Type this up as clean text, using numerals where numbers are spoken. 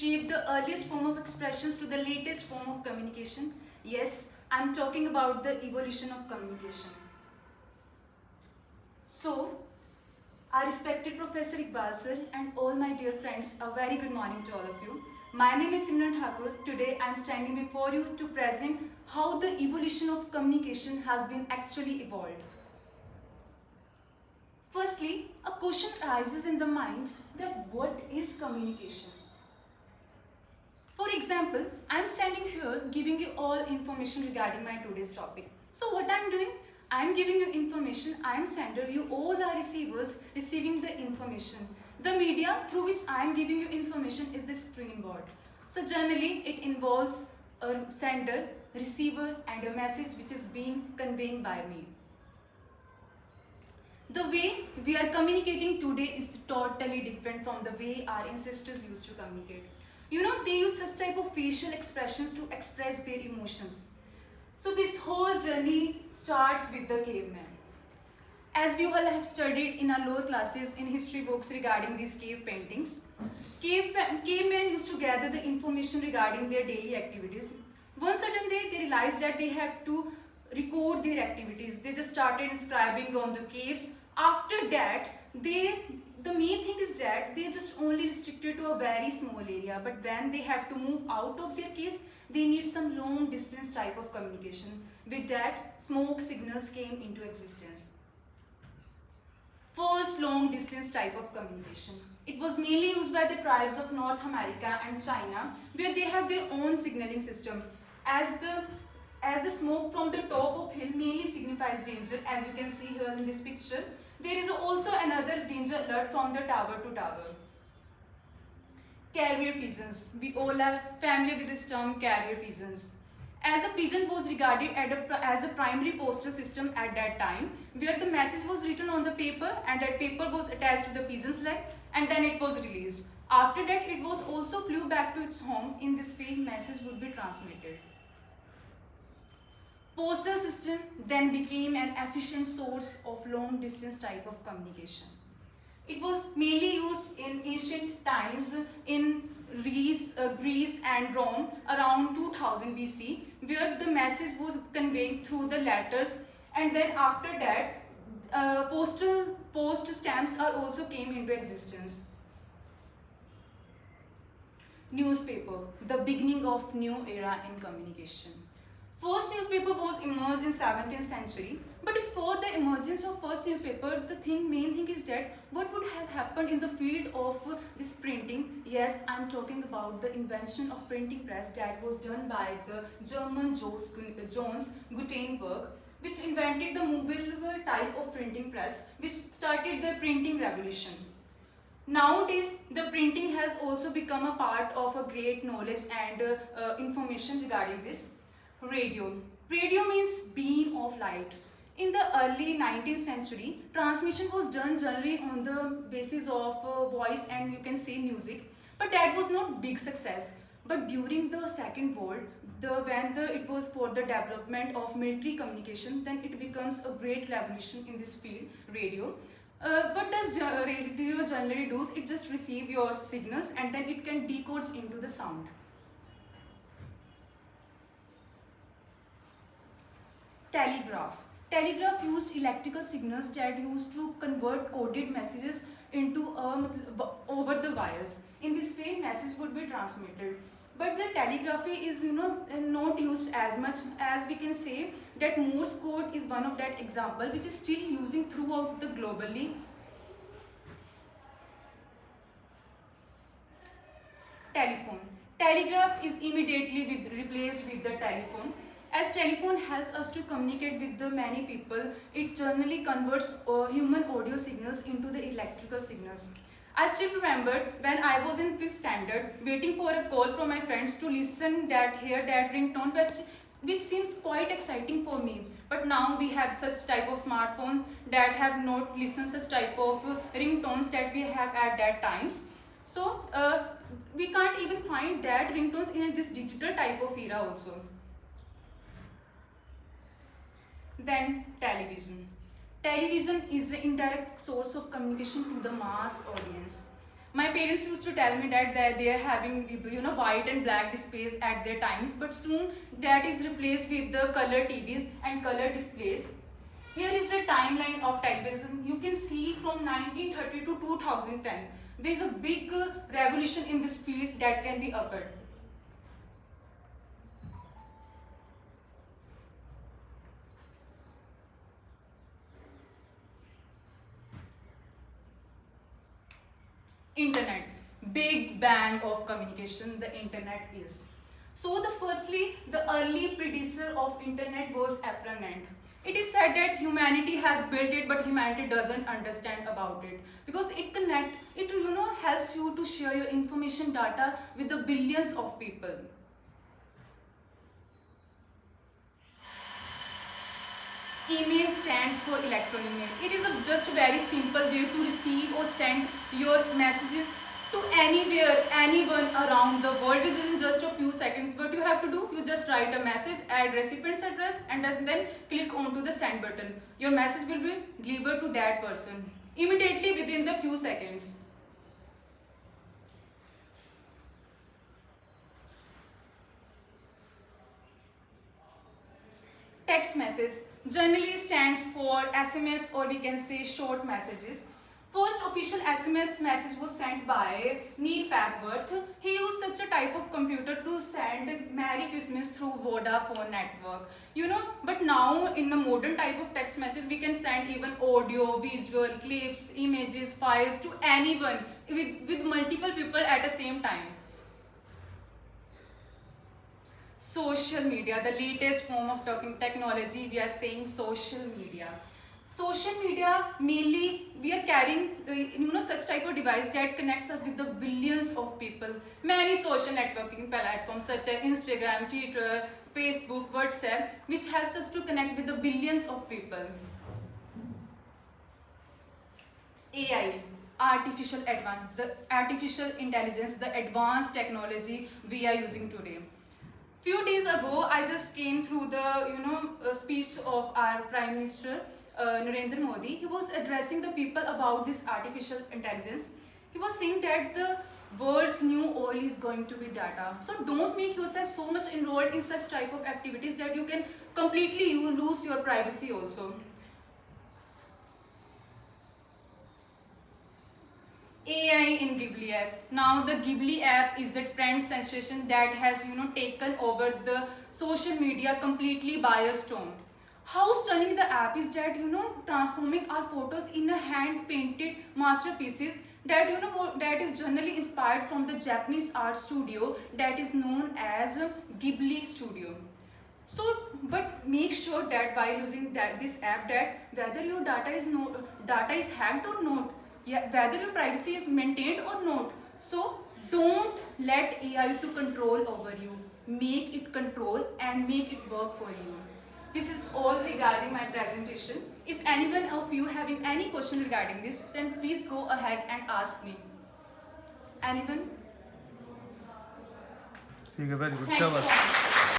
achieve the earliest form of expressions to the latest form of communication. Yes, I'm talking about the evolution of communication. So, our respected Professor Iqbal sir and all my dear friends, a very good morning to all of you. My name is Simran Thakur. Today I am standing before you to present how the evolution of communication has been actually evolved. Firstly, a question arises in the mind that what is communication? For example, I am standing here giving you all information regarding my today's topic. So what I am doing? I am giving you information, I am sender, you all are receivers receiving the information. The media through which I am giving you information is the screen board. So generally it involves a sender, receiver and a message which is being conveyed by me. The way we are communicating today is totally different from the way our ancestors used to communicate. You know, they use such type of facial expressions to express their emotions. So this whole journey starts with the caveman. As we all have studied in our lower classes in history books regarding these cave paintings, cavemen used to gather the information regarding their daily activities. One certain day they realized that they have to record their activities. They just started inscribing on the caves. After that, the main thing is that they just only restricted to a very small area, but when they have to move out of their caves, they need some long distance type of communication. With that, smoke signals came into existence. First long distance type of communication. It was mainly used by the tribes of North America and China, where they have their own signaling system. As the smoke from the top of hill mainly signifies danger, as you can see here in this picture, there is also another danger alert from the tower to tower. Carrier pigeons. We all are familiar with this term, carrier pigeons. As a pigeon was regarded as a primary postal system at that time, where the message was written on the paper and that paper was attached to the pigeon's leg and then it was released. After that, it was also flew back to its home. In this way, message would be transmitted. Postal system then became an efficient source of long distance type of communication. It was mainly used in ancient times in Greece and Rome around 2000 BC, where the message was conveyed through the letters, and then after that post stamps are also came into existence. Newspaper, the beginning of new era in communication. First newspaper was emerged in 17th century, but before the emergence of first newspaper, main thing is that what would have happened in the field of this printing? Yes, I'm talking about the invention of printing press that was done by the German Johannes Gutenberg, which invented the movable type of printing press, which started the printing revolution. Nowadays, the printing has also become a part of a great knowledge and information regarding this. Radio. Radio means beam of light. In the early 19th century, transmission was done generally on the basis of voice and you can say music, but that was not big success. But during the Second World, it was for the development of military communication, then it becomes a great revolution in this field, radio. What does radio generally do? It just receives your signals and then it can decode into the sound. Telegraph. Telegraph used electrical signals that used to convert coded messages into over the wires. In this way, message would be transmitted. But the telegraphy is not used as much, as we can say that Morse code is one of that example which is still using throughout the globally. Telephone. Telegraph is immediately replaced with the telephone. As telephone helps us to communicate with the many people, it generally converts human audio signals into the electrical signals. I still remember when I was in 5th standard, waiting for a call from my friends to listen that ringtone, which seems quite exciting for me. But now we have such type of smartphones that have not listened such type of ringtones that we have at that times. So we can't even find that ringtones in this digital type of era also. Then television. Television is the indirect source of communication to the mass audience. My parents used to tell me that they are having white and black displays at their times, but soon that is replaced with the color TVs and color displays. Here is the timeline of television. You can see from 1930 to 2010. There is a big revolution in this field that can be occurred. Internet, big bang of communication the internet is. So firstly, the early predecessor of internet was ARPANET. It is said that humanity has built it, but humanity doesn't understand about it, because it helps you to share your information data with the billions of people. Email stands for electronic mail. It is just a very simple way to receive or send your messages to anywhere, anyone around the world within just a few seconds. What you have to do, you just write a message, add recipient's address, and then click onto the send button. Your message will be delivered to that person immediately within the few seconds. Text message generally stands for SMS, or we can say short messages. First official SMS message was sent by Neil Papworth. He used such a type of computer to send Merry Christmas through Vodafone network. But now in the modern type of text message, we can send even audio, visual, clips, images, files to anyone with multiple people at the same time. Social media, the latest form of talking technology, we are saying social media. Social media, mainly we are carrying such type of device that connects us with the billions of people. Many social networking platforms such as Instagram, Twitter, Facebook, WhatsApp, which helps us to connect with the billions of people. AI, artificial intelligence, the advanced technology we are using today. Few days ago, I just came through the speech of our Prime Minister Narendra Modi. He was addressing the people about this artificial intelligence. He was saying that the world's new oil is going to be data. So don't make yourself so much enrolled in such type of activities that you can completely lose your privacy also. AI in Ghibli app. Now the Ghibli app is the trend sensation that has taken over the social media completely by a storm. How stunning the app is that transforming our photos in a hand painted masterpieces that that is generally inspired from the Japanese art studio that is known as Ghibli Studio. So, but make sure that while using this app, that whether your data is hacked or not, whether your privacy is maintained or not. So don't let AI to control over you. Make it control and make it work for you. This is all regarding my presentation. If anyone of you having any question regarding this, then please go ahead and ask me. Anyone? ठीक है, very good. Thanks so much.